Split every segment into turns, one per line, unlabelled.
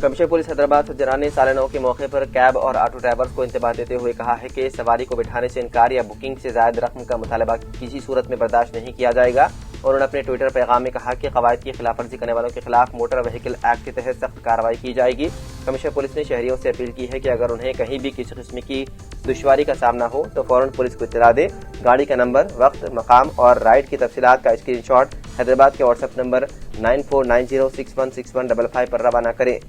Commissioner police Hyderabad सज्जनान ने साल 9 के मौके पर कैब और ऑटो ड्राइवर्स को इंतबाह देते हुए कहा है कि सवारी को बिठाने से इनकार या बुकिंग से ज्यादा रकम का मुतालबा किसी सूरत में बर्दाश्त नहीं किया जाएगा। उन्होंने अपने ट्विटर पैगाम में कहा कि कवायद की खिलाफ वर्जी करने वालों के खिलाफ मोटर व्हीकल एक्ट के तहत सख्त कार्रवाई की जाएगी। कमिश्नर पुलिस ने शहरियों से अपील की है कि अगर उन्हें कहीं भी किसी किस्म की दुश्वारी का सामना हो तो फौरन पुलिस को इत्तला दे। गाड़ी का नंबर, वक्त, मकाम और राइड की तफसीलात का स्क्रीनशॉट हैदराबाद के व्हाट्सएप नंबर 9490616155 पर रवाना करें।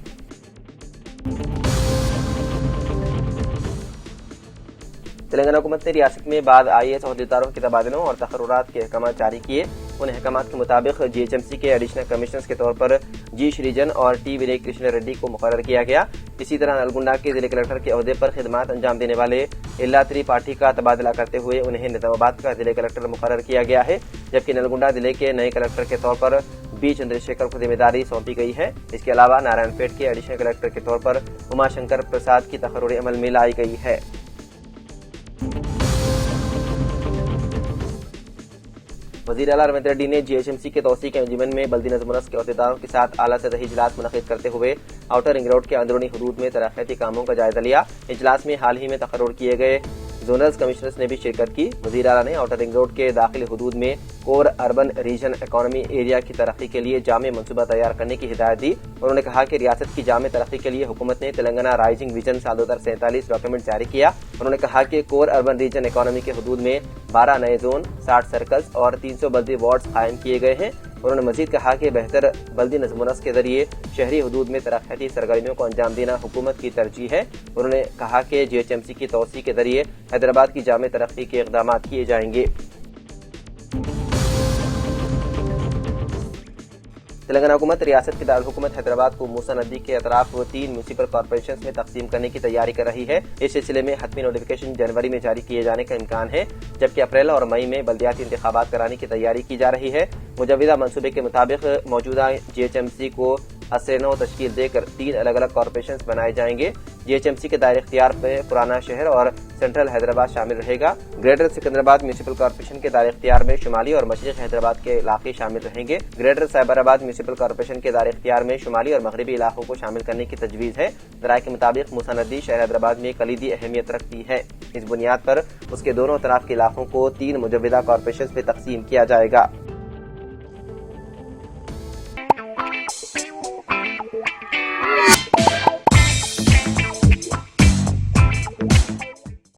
तेलंगाना हुकूमत ने रियासत में बाद IAS अहदेदारों के तबादलों और तकर्रुरात के अहकाम जारी किए। उन अहकाम के मुताबिक GHMC के एडिशनल कमिश्नर्स के तौर पर G श्रीजन और T विनय कृष्ण रेड्डी को मुकर्रर किया गया। इसी तरह नलगुंडा के जिले कलेक्टर के अहदे पर खिदमात अंजाम देने वाले इल्ला त्रिपाठी का तबादला करते हुए उन्हें निजामाबाद का जिले कलेक्टर मुकर्रर किया गया है, जबकि नलगुंडा जिले के नए कलेक्टर के तौर पर B चंद्रशेखर को जिम्मेदारी सौंपी गई है। इसके अलावा नारायणपेट के एडिशनल कलेक्टर के तौर पर उमाशंकर प्रसाद की तकर्रुरी अमल में लाई गई है। वज़ीर आला रविंद्र रेड्डी ने GHMC के तौसीक के अंजुमन में बल्दी नज़मुनस के अहदेदारों के साथ आला सतही इजलास मुनक़िद करते हुए आउटर रिंग रोड के अंदरूनी हुदूद में तरक्याती कामों का जायजा लिया। इजलास में हाल ही में तकर्रुर किए गए जोनल कमिश्नर्स ने भी शिरकत की। वज़ीर आला ने आउटर रिंग रोड के दाखिली हुदूद में core urban region economy area की तरक्की के लिए जामे मनसूबा तैयार करने की हिदायत दी। उन्होंने कहा कि रियासत की जामे तरक्की के लिए हुकूमत ने तेलंगाना राइजिंग विजन साल 2047 डॉक्यूमेंट जारी किया। उन्होंने कहा कि कोर अर्बन रीजन इकोनॉमी के हुदूद में 12 नए जोन, 60 सर्कल्स और 300 बल्दी वार्ड्स कायम किए गए हैं। उन्होंने मजीद कहा कि बेहतर बल्दी नज़मुनस के जरिए शहरी हुदूद में तरक्याती सरगर्मियों को अंजाम देना हुकूमत की तरजीह है। उन्होंने कहा कि GHMC की तौसीक के जरिए हैदराबाद की जामे तरक्की के इक़दाम किए जाएंगे। तेलंगाना हुकूमत रियासत के दारुल हैदराबाद को मूसा नदी के अतराफ 3 म्यूनिसिपल कॉर्पोरेशन में तकसीम करने की तैयारी कर रही है। इस सिलसिले में हतमी नोटिफिकेशन जनवरी में जारी किए जाने का इम्कान है, जबकि अप्रैल और मई में बल्दियाती इंतखाबात कराने की तैयारी की जा रही है। मुजव्विदा मंसूबे के मुताबिक मौजूदा GHMC को असर-ए-नौ तश्कील देकर 3 अलग अलग कॉर्पोरेशन बनाए जाएंगे। GHMC के दायरे इख्तियार में पुराना शहर और सेंट्रल हैदराबाद शामिल रहेगा। ग्रेटर सिकंदराबाद म्यूनिसिपल कॉर्पोरेशन के दायरे इख्तियार में शुमाली और मशरिकी हैदराबाद के इलाके शामिल रहेंगे। ग्रेटर साइबराबाद म्यूनिसिपल कॉर्पोरेशन के दायरे इख्तियार में शुमाली और मगरबी इलाकों को शामिल करने की तजवीज़ है। राय के मुताबिक मूसा नदी शहर हैदराबाद में कलीदी अहमियत रखती है। इस बुनियाद पर उसके दोनों तरफ के इलाकों को 3 मुजव्विदा कॉर्पोरेशन में तकसीम किया जाएगा।